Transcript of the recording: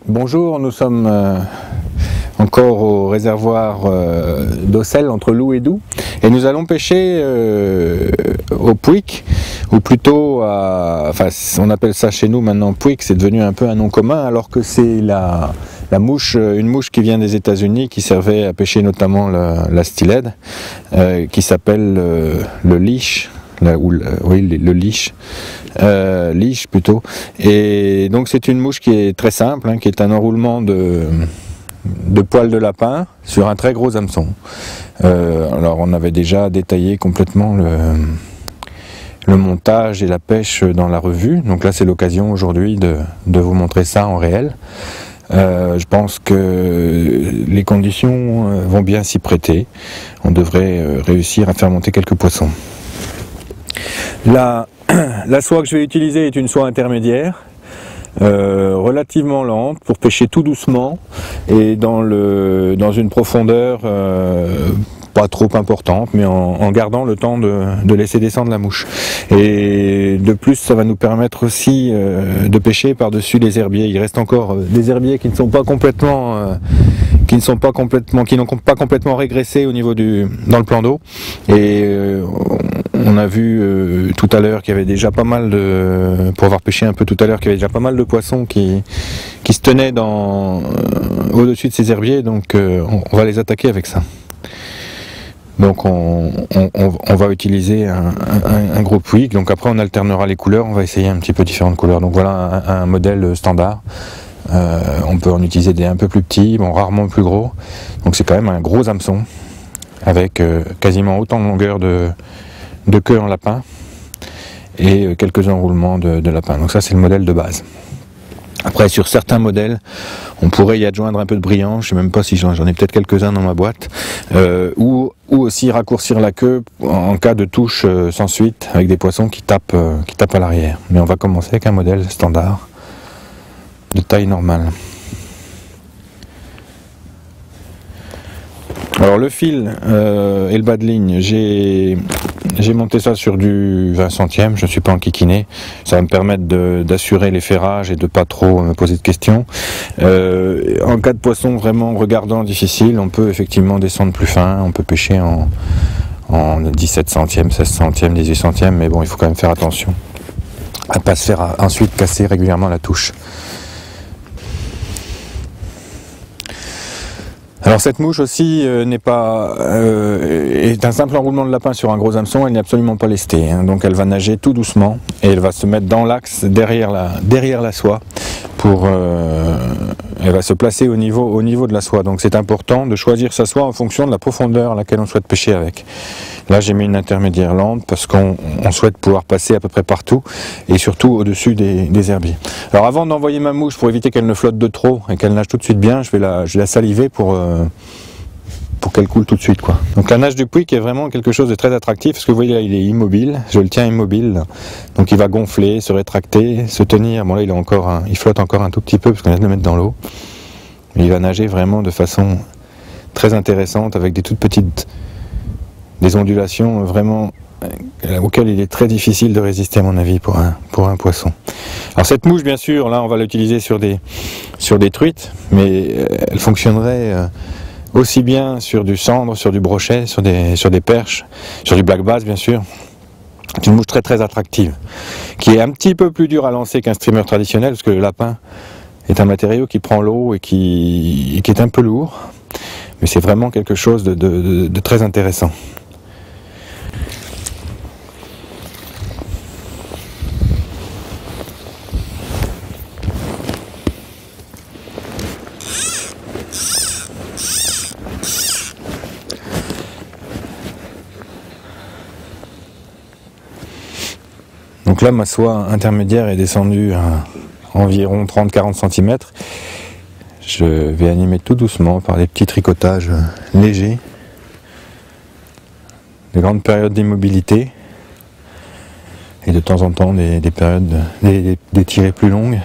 Bonjour, nous sommes encore au réservoir d'Auxelles entre Loup et Doux et nous allons pêcher au Pouic, ou plutôt on appelle ça chez nous maintenant Pouic, c'est devenu un peu un nom commun alors que c'est une mouche qui vient des États-Unis qui servait à pêcher notamment la steelhead qui s'appelle le leash. Le leash plutôt. Et donc c'est une mouche qui est très simple, qui est un enroulement de poils de lapin sur un très gros hameçon. Alors on avait déjà détaillé complètement le montage et la pêche dans la revue, donc là c'est l'occasion aujourd'hui de vous montrer ça en réel. Je pense que les conditions vont bien s'y prêter. On devrait réussir à faire monter quelques poissons. La soie que je vais utiliser est une soie intermédiaire, relativement lente pour pêcher tout doucement et dans une profondeur pas trop importante, mais en gardant le temps de laisser descendre la mouche. Et de plus, ça va nous permettre aussi de pêcher par-dessus les herbiers. Il reste encore des herbiers qui n'ont pas complètement régressé au niveau dans le plan d'eau. Et on a vu tout à l'heure qu'il y avait déjà pas mal pour avoir pêché un peu tout à l'heure, qu'il y avait déjà pas mal de poissons qui se tenaient au-dessus de ces herbiers, donc on va les attaquer avec ça. Donc on va utiliser un gros Pouic, donc après on alternera les couleurs, on va essayer un petit peu différentes couleurs. Donc voilà un modèle standard. On peut en utiliser des un peu plus petits, rarement plus gros. Donc c'est quand même un gros hameçon avec quasiment autant de longueur de queue en lapin et quelques enroulements de lapin. Donc ça c'est le modèle de base. Après sur certains modèles on pourrait y adjoindre un peu de brillant, je sais même pas si j'en ai peut-être quelques-uns dans ma boîte, ou aussi raccourcir la queue en cas de touche sans suite avec des poissons qui tapent à l'arrière. Mais on va commencer avec un modèle standard de taille normale. Alors le fil et le bas de ligne, j'ai monté ça sur du 20 centièmes, je ne suis pas enquiquiné, ça va me permettre d'assurer les ferrages et de pas trop me poser de questions. En cas de poisson vraiment regardant difficile, on peut effectivement descendre plus fin, on peut pêcher en 17 centièmes, 16 centièmes, 18 centièmes, mais bon, il faut quand même faire attention à ne pas se faire ensuite casser régulièrement la touche. Alors cette mouche aussi est un simple enroulement de lapin sur un gros hameçon, elle n'est absolument pas lestée, donc elle va nager tout doucement et elle va se mettre dans l'axe derrière la soie elle va se placer au niveau de la soie. Donc c'est important de choisir sa soie en fonction de la profondeur à laquelle on souhaite pêcher avec. Là j'ai mis une intermédiaire lente parce qu'on souhaite pouvoir passer à peu près partout et surtout au-dessus des herbiers. Alors avant d'envoyer ma mouche, pour éviter qu'elle ne flotte de trop et qu'elle nage tout de suite bien, je vais la saliver pour qu'elle coule tout de suite, quoi. Donc la nage du Pouic est vraiment quelque chose de très attractif parce que vous voyez là il est immobile, je le tiens immobile là. Donc il va gonfler, se rétracter, se tenir. Bon là il flotte encore un tout petit peu parce qu'on vient de le mettre dans l'eau. Mais il va nager vraiment de façon très intéressante avec des ondulations vraiment auxquelles il est très difficile de résister à mon avis pour un poisson. Alors cette mouche bien sûr là on va l'utiliser sur des truites, mais elle fonctionnerait aussi bien sur du cendre, sur du brochet, sur des perches, sur du black bass bien sûr. C'est une mouche très très attractive, qui est un petit peu plus dur à lancer qu'un streamer traditionnel, parce que le lapin est un matériau qui prend l'eau et qui est un peu lourd, mais c'est vraiment quelque chose de très intéressant. Donc là ma soie intermédiaire est descendue à environ 30-40 cm. Je vais animer tout doucement par des petits tricotages légers, de grandes périodes d'immobilité et de temps en temps des périodes des tirées plus longues.